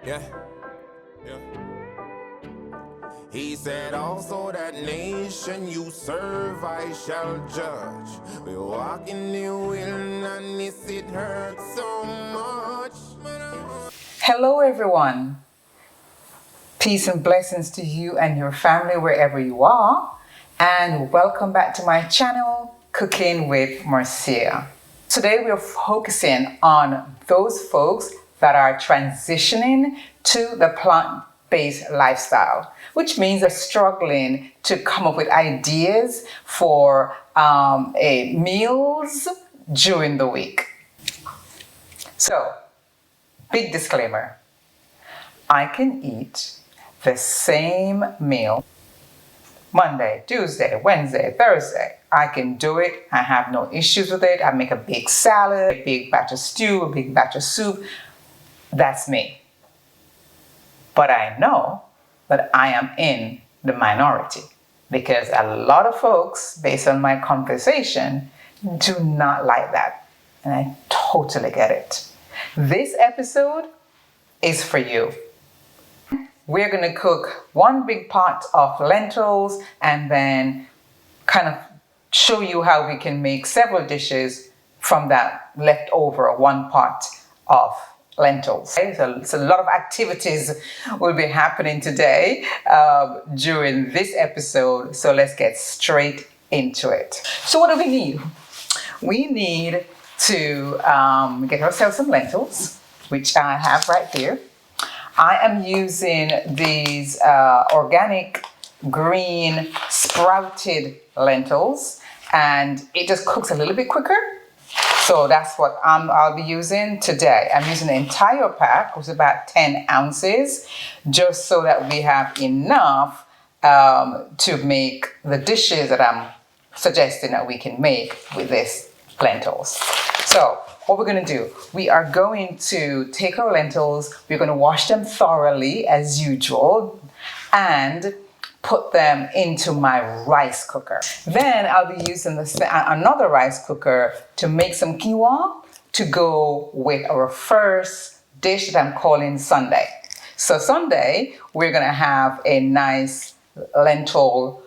Yeah, yeah. He said, also that nation you serve I shall judge. We walk in the wilderness, it hurts so much. Hello, everyone. Peace and blessings to you and your family wherever you are. And welcome back to my channel, Cooking with Marcia. Today, we're focusing on those folks that are transitioning to the plant-based lifestyle, which means they're struggling to come up with ideas for meals during the week. So, big disclaimer. I can eat the same meal Monday, Tuesday, Wednesday, Thursday. I can do it. I have no issues with it. I make a big salad, a big batch of stew, a big batch of soup. That's me. But I know that I am in the minority because a lot of folks, based on my conversation, do not like that. And I totally get it. This episode is for you. We're going to cook one big pot of lentils and then kind of show you how we can make several dishes from that leftover one pot of lentils. Okay, so a lot of activities will be happening today during this episode. So let's get straight into it. So what do we need? We need to get ourselves some lentils, which I have right here. I am using these organic green sprouted lentils, and it just cooks a little bit quicker. So that's what I'll be using today. I'm using the entire pack, which is about 10 ounces, just so that we have enough to make the dishes that I'm suggesting that we can make with this lentils. So what we're going to do, we are going to take our lentils, we're going to wash them thoroughly as usual, and put them into my rice cooker. Then I'll be using another rice cooker to make some quinoa to go with our first dish that I'm calling Sunday. So Sunday, we're going to have a nice lentil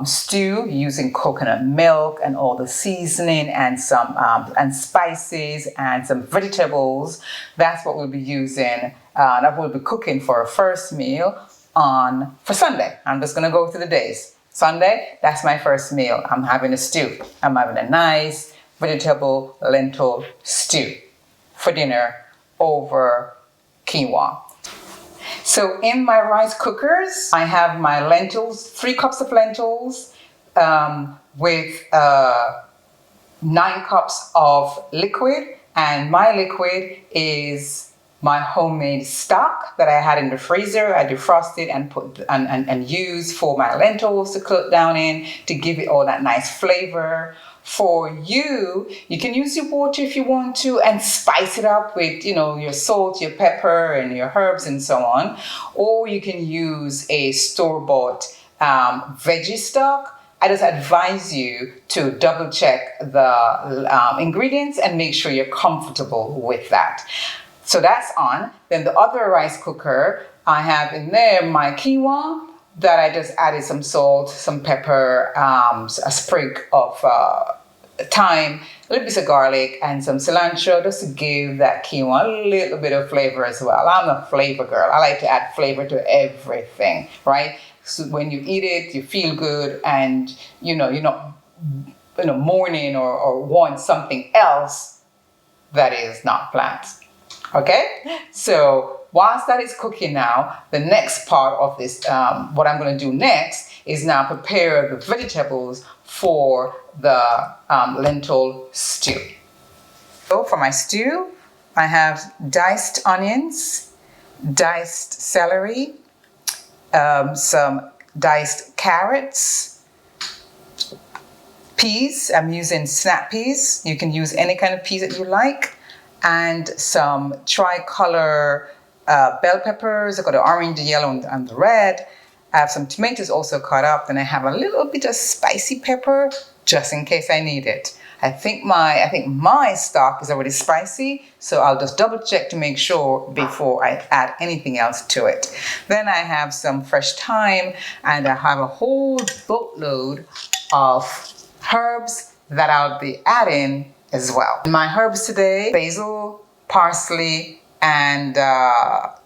stew using coconut milk and all the seasoning and some and spices and some vegetables. That's what we'll be using. That we'll be cooking for our first meal for Sunday. I'm just going to go through the days. Sunday, that's my first meal. I'm having a stew. I'm having a nice vegetable lentil stew for dinner over quinoa. So in my rice cookers, I have my lentils, 3 cups of lentils with 9 cups of liquid. And my liquid is my homemade stock that I had in the freezer. I defrosted and put and used for my lentils to cook down in to give it all that nice flavor. For you, you can use your water if you want to and spice it up with, your salt, your pepper, and your herbs and so on. Or you can use a store-bought veggie stock. I just advise you to double check the ingredients and make sure you're comfortable with that. So that's on. Then the other rice cooker, I have in there my quinoa that I just added some salt, some pepper, a sprig of thyme, a little bit of garlic, and some cilantro just to give that quinoa a little bit of flavor as well. I'm a flavor girl. I like to add flavor to everything, right? So when you eat it, you feel good, and you're not mourning or want something else that is not plants. Okay, so whilst that is cooking now, the next part of this, what I'm going to do next is now prepare the vegetables for the lentil stew. So for my stew, I have diced onions, diced celery, some diced carrots, peas. I'm using snap peas. You can use any kind of peas that you like. And some tricolor bell peppers. I've got the orange, the yellow, and the red. I have some tomatoes also cut up. Then I have a little bit of spicy pepper just in case I need it. I think my stock is already spicy, so I'll just double check to make sure before I add anything else to it. Then I have some fresh thyme, and I have a whole boatload of herbs that I'll be adding as well. My herbs today: basil, parsley, and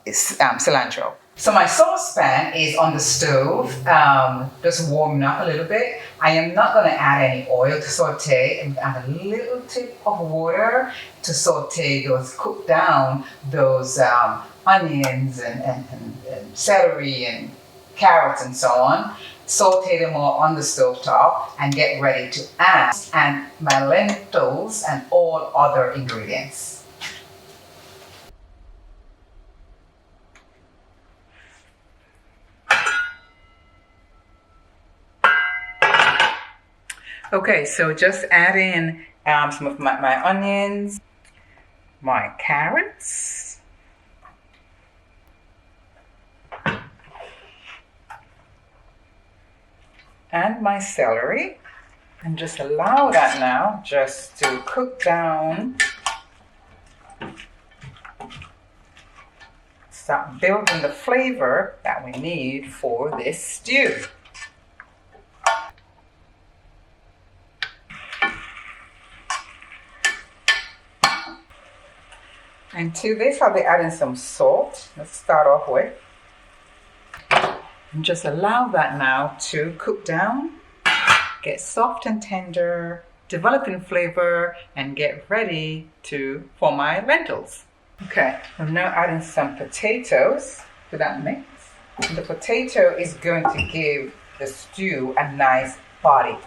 cilantro. So my saucepan is on the stove, just warming up a little bit. I am not going to add any oil to saute, and add a little tip of water to saute cook down those onions and celery and carrots and so on. Saute them all on the stove top and get ready to add my lentils and all other ingredients. Okay, so just add in some of my onions, my carrots, and my celery, and just allow that now just to cook down. Start building the flavor that we need for this stew. And to this, I'll be adding some salt. Let's start off with. And just allow that now to cook down, get soft and tender, develop in flavor, and get ready for my lentils. Okay, I'm now adding some potatoes to that mix. And the potato is going to give the stew a nice body.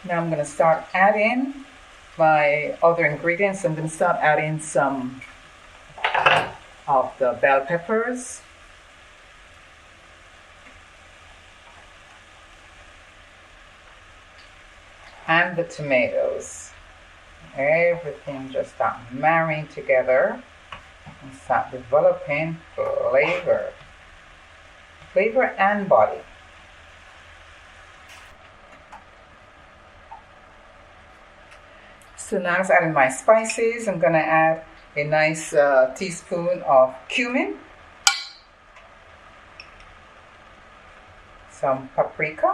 Now I'm going to start adding my other ingredients. I'm going to start adding some of the bell peppers, and the tomatoes. Everything just start marrying together and start developing flavor and body. So now I'm adding my spices. I'm going to add a nice teaspoon of cumin, some paprika,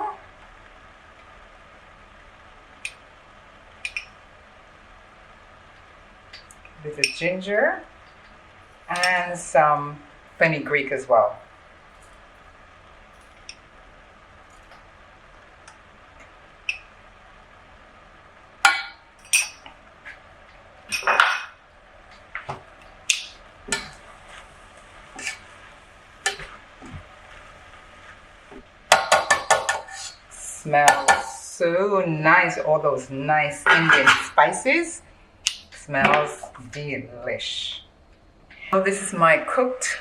a bit of ginger, and some fenugreek as well. Smells so nice, all those nice Indian spices. Smells delish. So this is my cooked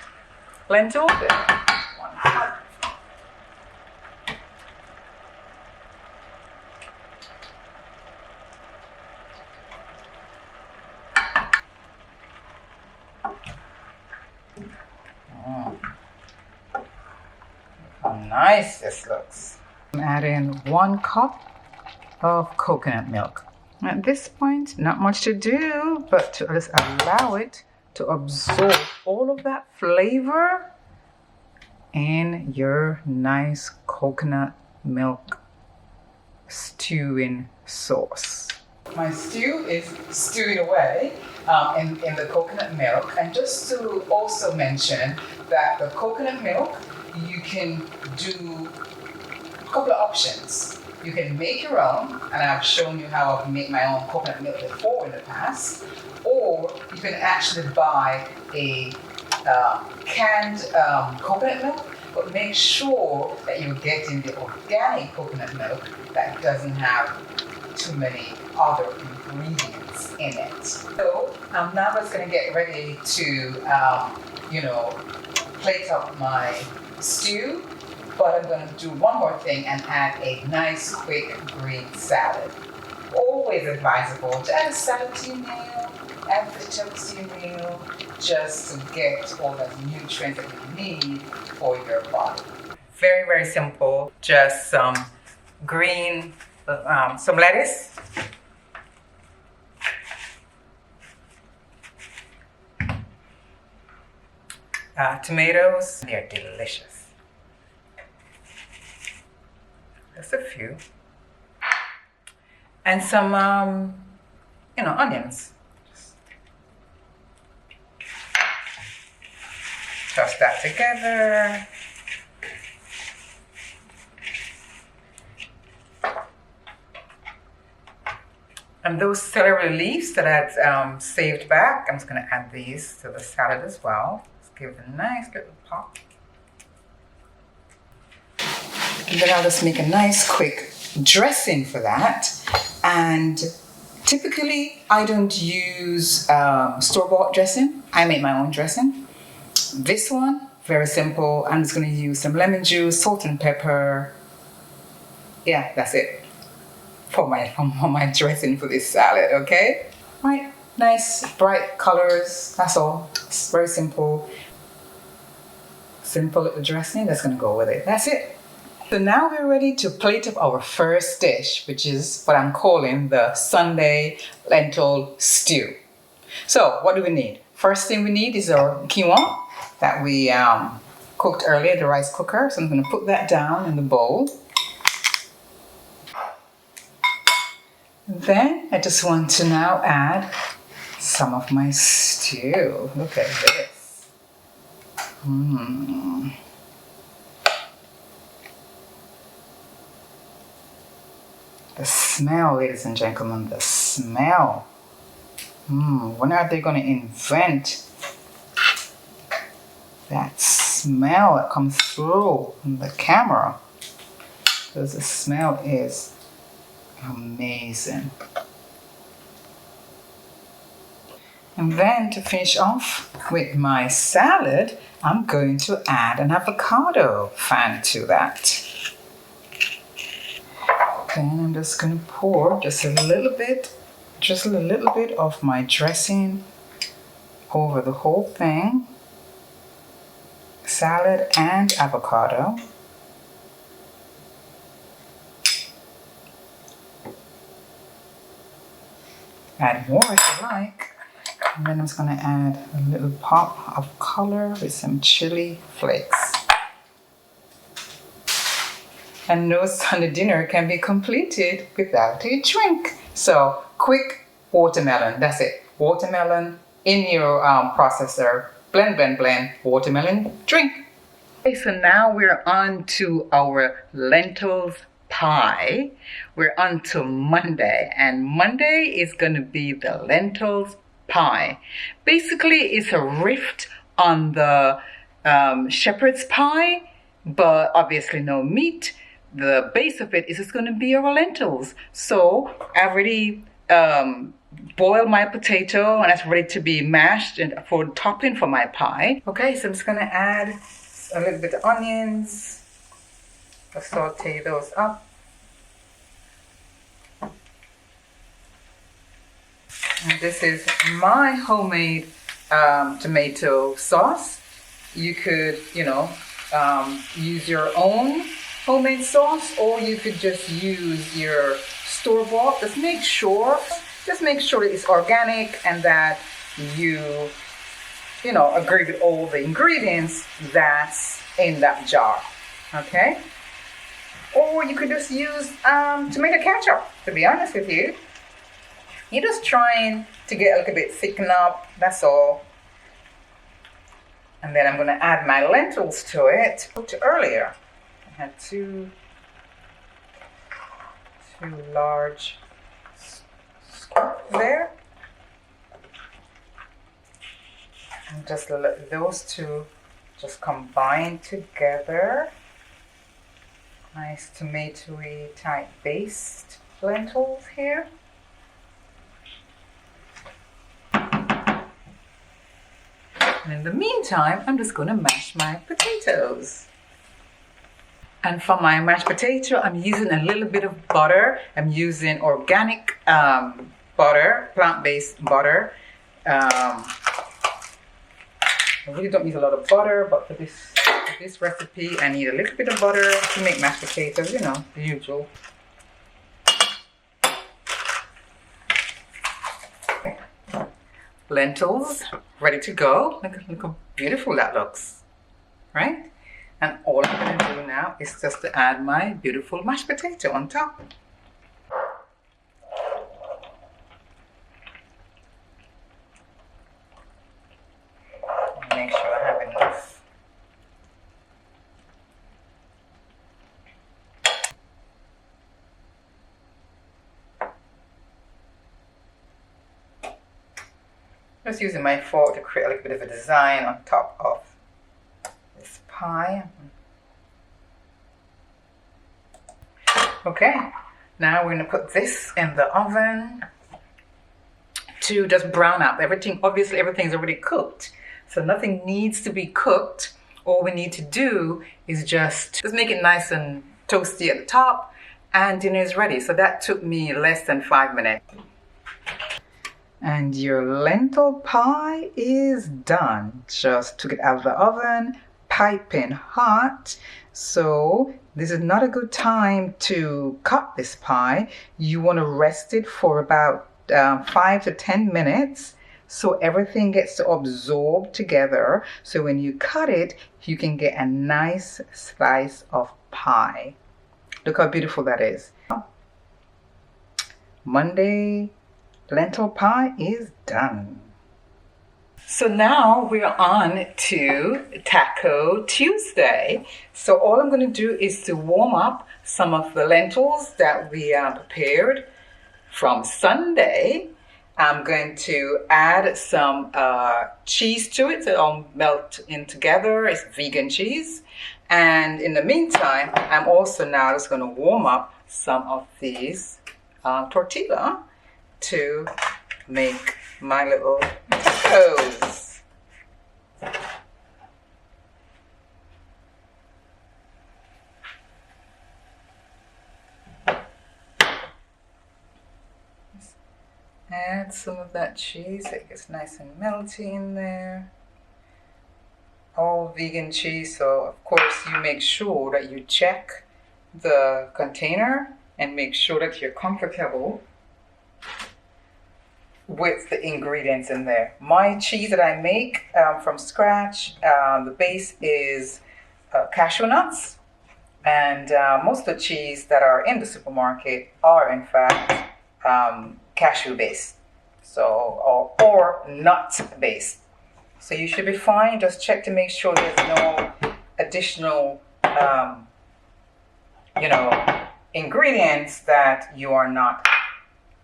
lentil. How nice this looks. I'm adding 1 cup of coconut milk. At this point, not much to do, but to just allow it to absorb all of that flavor in your nice coconut milk stewing sauce. My stew is stewing away in the coconut milk. And just to also mention that the coconut milk, you can do a couple of options. You can make your own, and I've shown you how I've made my own coconut milk before in the past, or you can actually buy a canned coconut milk, but make sure that you're getting the organic coconut milk that doesn't have too many other ingredients in it. So I'm now just going to get ready to, plate up my stew. But I'm going to do one more thing and add a nice quick green salad. Always advisable to add a salad to your meal, add vegetables to your meal, just to get all the nutrients that you need for your body. Very, very simple. Just some green, some lettuce. Tomatoes. They're delicious. Just a few. And some, onions. Toss that together. And those celery leaves that I'd saved back, I'm just going to add these to the salad as well. Let's give it a nice little pop. And then I'll just make a nice quick dressing for that. And typically I don't use store-bought dressing. I make my own dressing. This one, very simple. I'm just going to use some lemon juice, salt and pepper. Yeah, that's it for my dressing for this salad, okay? Right, nice bright colors, that's all. It's very simple. Simple little dressing that's going to go with it. That's it. So now we're ready to plate up our first dish, which is what I'm calling the Sunday lentil stew. So what do we need? First thing we need is our quinoa that we cooked earlier, the rice cooker. So I'm going to put that down in the bowl. Then I just want to now add some of my stew. Look at this. The smell, ladies and gentlemen, the smell. When are they going to invent that smell that comes through on the camera? Because the smell is amazing. And then to finish off with my salad, I'm going to add an avocado fan to that. Then I'm just going to pour just a little bit of my dressing over the whole thing. Salad and avocado. Add more if you like. And then I'm just going to add a little pop of color with some chili flakes. And no Sunday dinner can be completed without a drink. So quick watermelon, that's it. Watermelon in your processor. Blend, blend, blend, watermelon drink. Okay, so now we're on to our lentils pie. We're on to Monday, and Monday is going to be the lentils pie. Basically, it's a riff on the shepherd's pie, but obviously no meat. The base of it is just going to be our lentils. So I've already boiled my potato and it's ready to be mashed and for topping for my pie. Okay, so I'm just going to add a little bit of onions. I'll saute those up. And this is my homemade tomato sauce. You could, use your own homemade sauce, or you could just use your store-bought. Just make sure it's organic and that you agree with all the ingredients that's in that jar. Okay? Or you could just use tomato ketchup, to be honest with you. You're just trying to get a little bit thickened up, that's all. And then I'm going to add my lentils to it. Earlier, I had two large scoops there. And just let those two just combine together. Nice tomatoey type based lentils here. And in the meantime, I'm just going to mash my potatoes. And for my mashed potato, I'm using a little bit of butter. I'm using organic butter, plant-based butter. I really don't use a lot of butter, but for this recipe, I need a little bit of butter to make mashed potatoes, you know, the usual. Lentils ready to go. Look how beautiful that looks, right? And all I'm going to do now is just to add my beautiful mashed potato on top. Make sure I have enough. Just using my fork to create a little bit of a design on top of this pie. Okay, now we're going to put this in the oven to just brown up everything. Obviously, everything's already cooked, so nothing needs to be cooked. All we need to do is just make it nice and toasty at the top, and dinner is ready. So that took me less than 5 minutes. And your lentil pie is done. Just took it out of the oven, piping hot. So this is not a good time to cut this pie. You want to rest it for about 5 to 10 minutes so everything gets to absorb together. So when you cut it, you can get a nice slice of pie. Look how beautiful that is. Monday lentil pie is done. So now we're on to Taco Tuesday. So all I'm going to do is to warm up some of the lentils that we prepared from Sunday. I'm going to add some cheese to it so it'll melt in together. It's vegan cheese. And in the meantime, I'm also now just going to warm up some of these tortilla to make my little tacos. Add some of that cheese so it gets nice and melty in there. All vegan cheese, so of course you make sure that you check the container and make sure that you're comfortable with the ingredients in there. My cheese that I make from scratch, the base is cashew nuts, and most of the cheese that are in the supermarket are in fact cashew based, so or nut based. So you should be fine. Just check to make sure there's no additional ingredients that you are not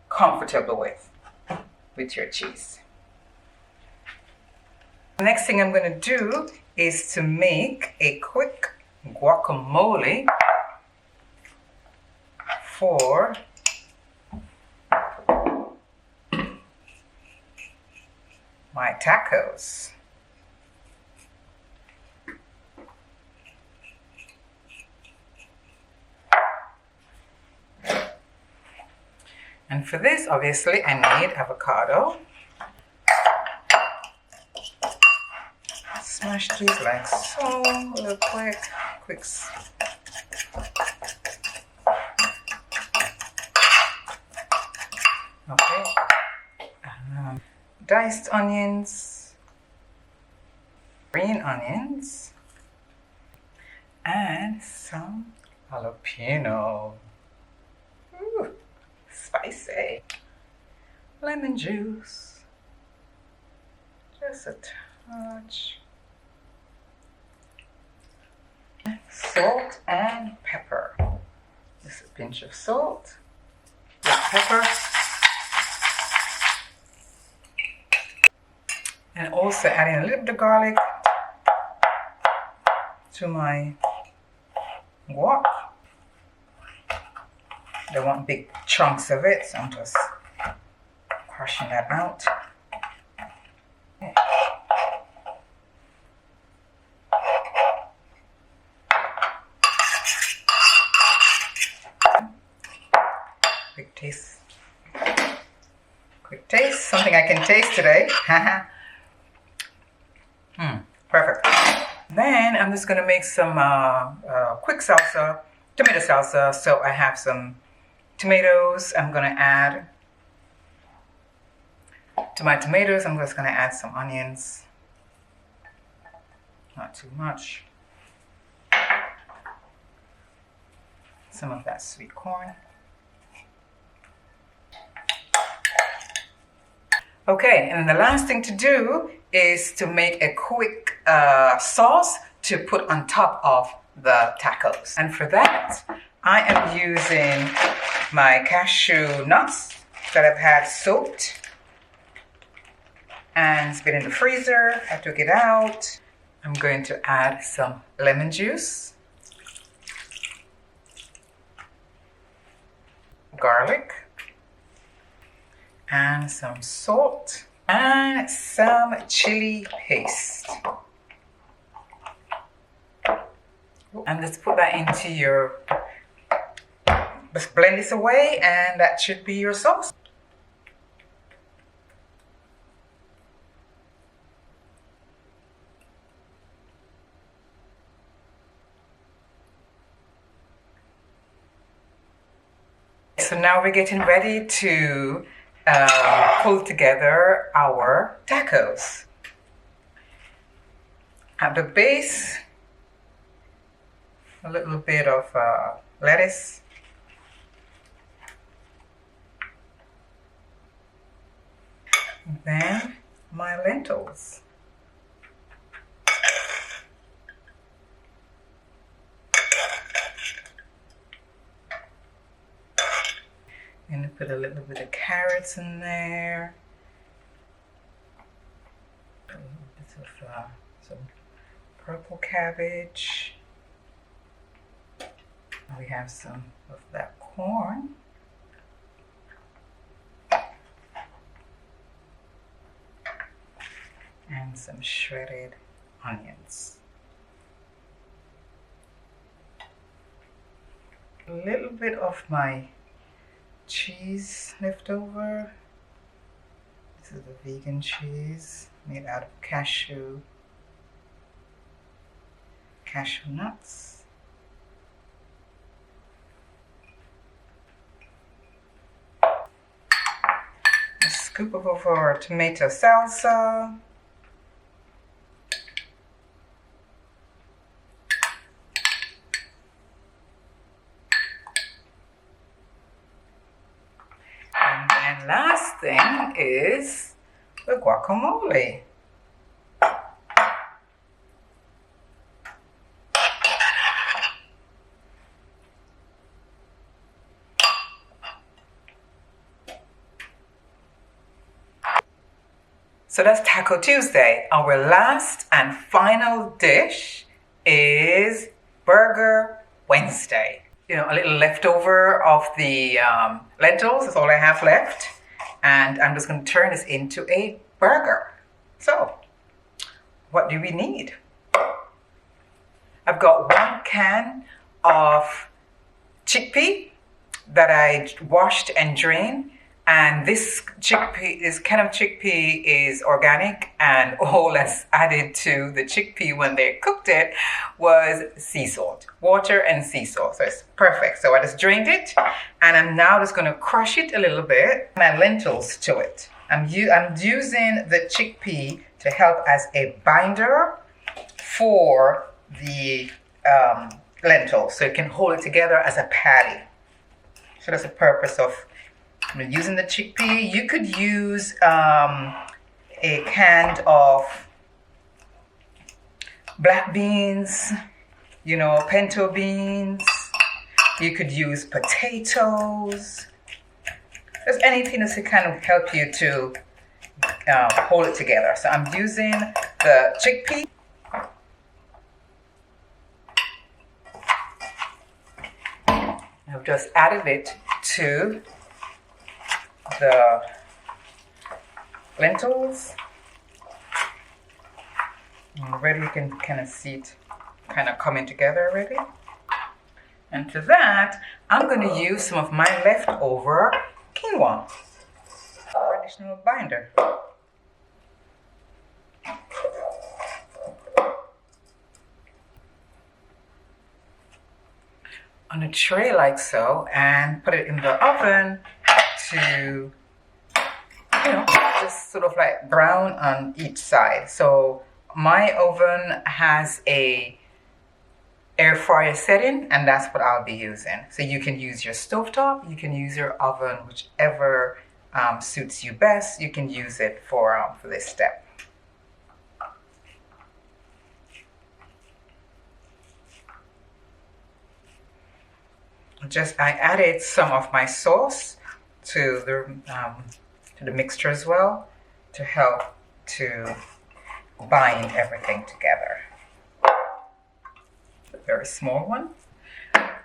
comfortable with your cheese. The next thing I'm going to do is to make a quick guacamole for my tacos. And for this, obviously, I need avocado. Smash these like so, real quick. Okay. Diced onions, green onions, and some jalapeno. Ooh. Spicy. Lemon juice. Just a touch. Salt and pepper. Just a pinch of salt. Pepper. And also adding a little bit of garlic to my guac. I don't want big chunks of it, so I'm just crushing that out. Okay. Taste. Quick taste. Something I can taste today. Perfect. Then I'm just gonna make some quick salsa, tomato salsa. So I have some tomatoes. I'm gonna add to my tomatoes. I'm just gonna add some onions. Not too much. Some of that sweet corn. Okay, and the last thing to do is to make a quick sauce to put on top of the tacos. And for that, I am using my cashew nuts that I've had soaked and it's been in the freezer. I took it out. I'm going to add some lemon juice, garlic, and some salt, and some chili paste. And let's put that into your, just blend this away, and that should be your sauce. So now we're getting ready to pull together our tacos. At the base, a little bit of lettuce. Then my lentils. I'm going to put a little bit of carrots in there. A little bit of some purple cabbage. We have some of that corn. And some shredded onions. A little bit of my cheese left over. This is the vegan cheese made out of cashew nuts. A scoop of our tomato salsa. And last thing is the guacamole. So that's Taco Tuesday. Our last and final dish is Burger Wednesday. You know, a little leftover of the lentils is all I have left. And I'm just going to turn this into a burger. So, what do we need? I've got 1 can of chickpea that I washed and drained. And this kind of chickpea is organic, and all that's added to the chickpea when they cooked it was sea salt, water and sea salt. So it's perfect. So I just drained it, and I'm now just going to crush it a little bit, my lentils to it. I'm using the chickpea to help as a binder for the lentils, so it can hold it together as a patty. So that's the purpose of using the chickpea. You could use a can of black beans, you know, pinto beans. You could use potatoes. Just anything that's to kind of help you to hold it together. So I'm using the chickpea. I've just added it to the lentils. Already you can kind of see it kind of coming together already. And to that, I'm going to use some of my leftover quinoa, traditional binder. On a tray like so, and put it in the oven to, just sort of like brown on each side. So my oven has a air fryer setting, and that's what I'll be using. So you can use your stovetop, you can use your oven, whichever suits you best. You can use it for this step. I added some of my sauce to the mixture as well, to help to bind everything together. A very small one.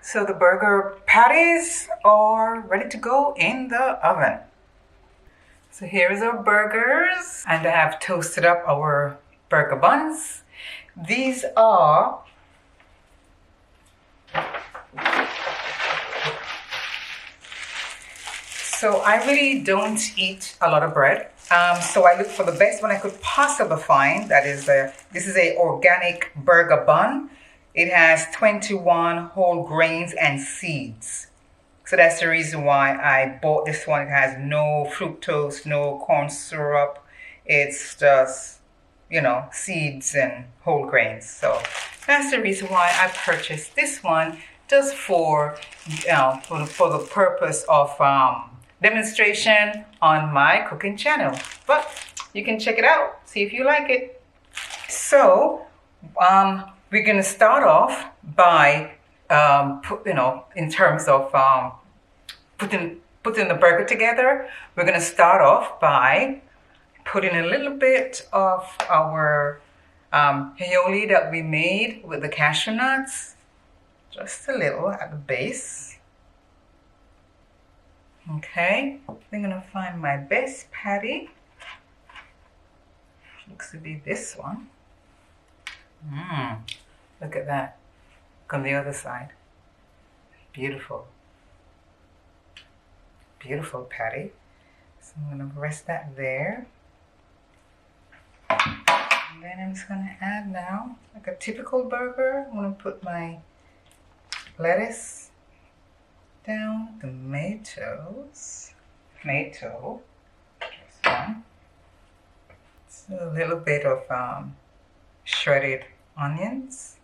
So the burger patties are ready to go in the oven. So here's our burgers, and I have toasted up our burger buns. These are So I really don't eat a lot of bread. So I look for the best one I could possibly find. This is a organic burger bun. It has 21 whole grains and seeds. So that's the reason why I bought this one. It has no fructose, no corn syrup. It's just, seeds and whole grains. So that's the reason why I purchased this one, just for the purpose of demonstration on my cooking channel. But you can check it out, see if you like it. So we're gonna start off by in terms of putting the burger together. We're gonna start off by putting a little bit of our aioli that we made with the cashew nuts, just a little at the base. Okay, I'm gonna find my best patty. Looks to be this one. Look at that. Look on the other side. Beautiful. Beautiful patty. So I'm gonna rest that there. And then I'm just gonna add now, like a typical burger, I'm gonna put my lettuce down, tomato, this one. So a little bit of shredded onions.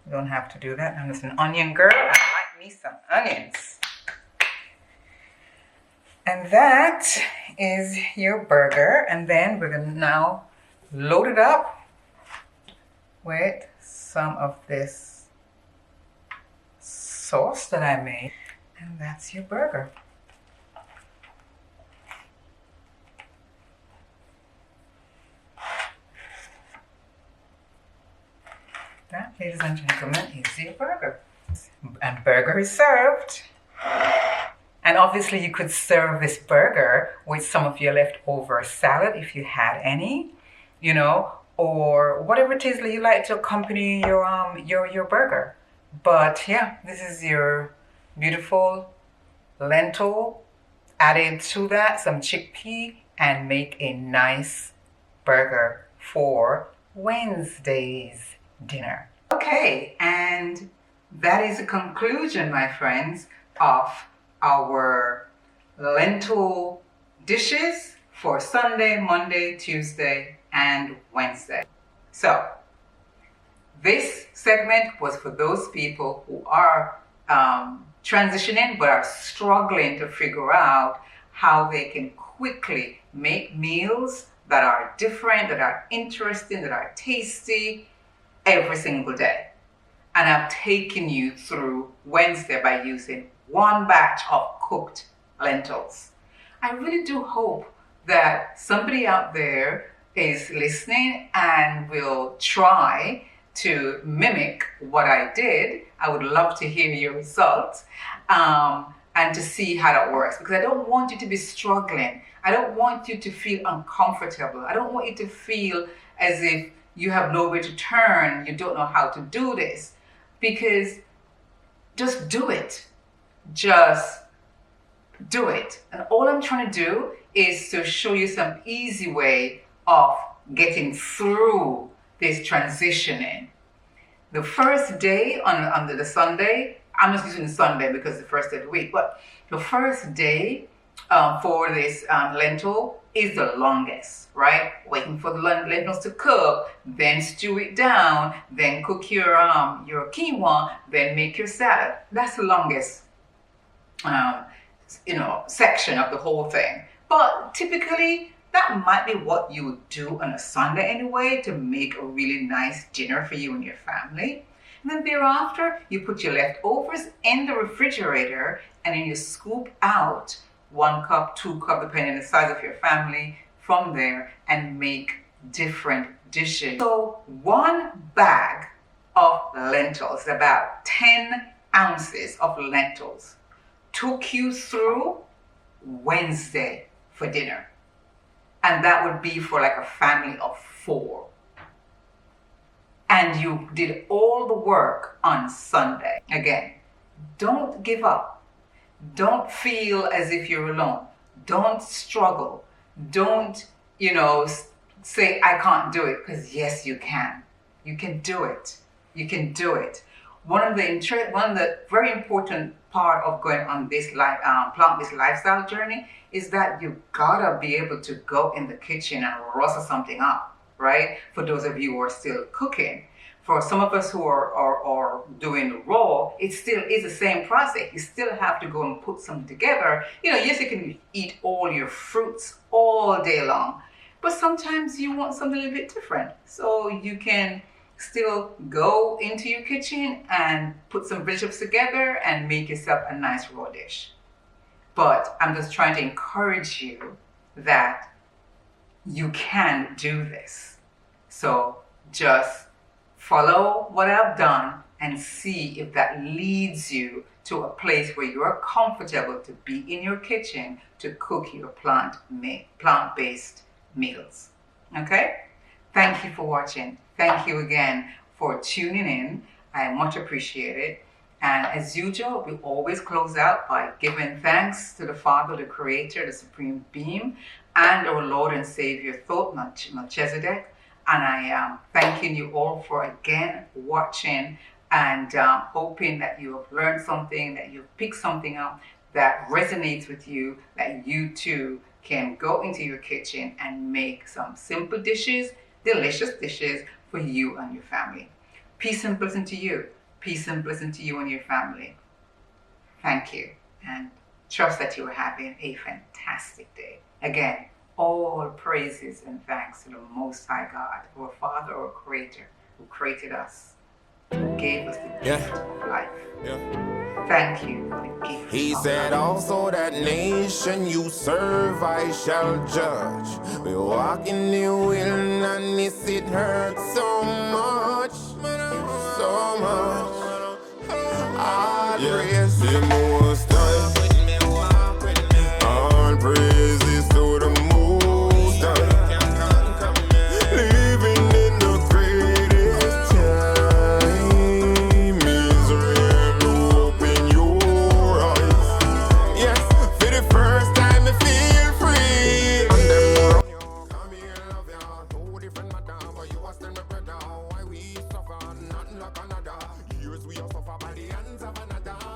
You don't have to do that. I'm just an onion girl. I like me some onions. And that is your burger. And then we're gonna now load it up with some of this sauce that I made, and that's your burger. That, ladies and gentlemen, is your burger. And burger is served. And obviously you could serve this burger with some of your leftover salad if you had any, or whatever it is that you like to accompany your burger. But yeah, this is your beautiful lentil. Added to that some chickpea, and make a nice burger for Wednesday's dinner. Okay, and that is the conclusion, my friends, of our lentil dishes for Sunday, Monday, Tuesday, and Wednesday. So this segment was for those people who are transitioning but are struggling to figure out how they can quickly make meals that are different, that are interesting, that are tasty every single day. And I've taken you through Wednesday by using one batch of cooked lentils. I really do hope that somebody out there is listening and will try to mimic what I did. I would love to hear your results and to see how that works, because I don't want you to be struggling. I don't want you to feel uncomfortable. I don't want you to feel as if you have nowhere to turn, you don't know how to do this, because just do it. Just do it. And all I'm trying to do is to show you some easy way of getting through this transitioning. The first day on the Sunday, I'm just using Sunday because it's the first day of the week, but the first day for this lentil is the longest, right? Waiting for the lentils to cook, then stew it down, then cook your quinoa, then make your salad. That's the longest section of the whole thing. But typically, that might be what you would do on a Sunday anyway to make a really nice dinner for you and your family. And then thereafter, you put your leftovers in the refrigerator and then you scoop out 1 cup, 2 cup, depending on the size of your family from there and make different dishes. So 1 bag of lentils, about 10 ounces of lentils, took you through Wednesday for dinner. And that would be for like a family of 4. And you did all the work on Sunday. Again, don't give up. Don't feel as if you're alone. Don't struggle. Don't, say, I can't do it, because yes, you can. You can do it. You can do it. One of the very important part of going on this plant-based lifestyle journey is that you gotta be able to go in the kitchen and rustle something up, right? For those of you who are still cooking. For some of us who are doing raw, it still is the same process. You still have to go and put something together. Yes, you can eat all your fruits all day long, but sometimes you want something a little bit different. So you can still go into your kitchen and put some vegetables together and make yourself a nice raw dish. But I'm just trying to encourage you that you can do this. So just follow what I've done and see if that leads you to a place where you are comfortable to be in your kitchen to cook your plant-based meals. Okay? Thank you for watching. Thank you again for tuning in. I much appreciate it. And as usual, we always close out by giving thanks to the Father, the Creator, the Supreme Being, and our Lord and Savior, Thoth Melchizedek. And I am thanking you all for again watching and hoping that you have learned something, that you've picked something up that resonates with you, that you too can go into your kitchen and make some simple dishes, delicious dishes for you and your family. Peace and blessing to you. Peace and blessing to you and your family. Thank you, and trust that you are having a fantastic day. Again, all praises and thanks to the Most High God, our Father, our Creator, who created us, who gave us the gift of life. Thank you for the gift. He said, also that nation you serve I shall judge. We walk in the wilderness, it hurts so much, so much. I praise the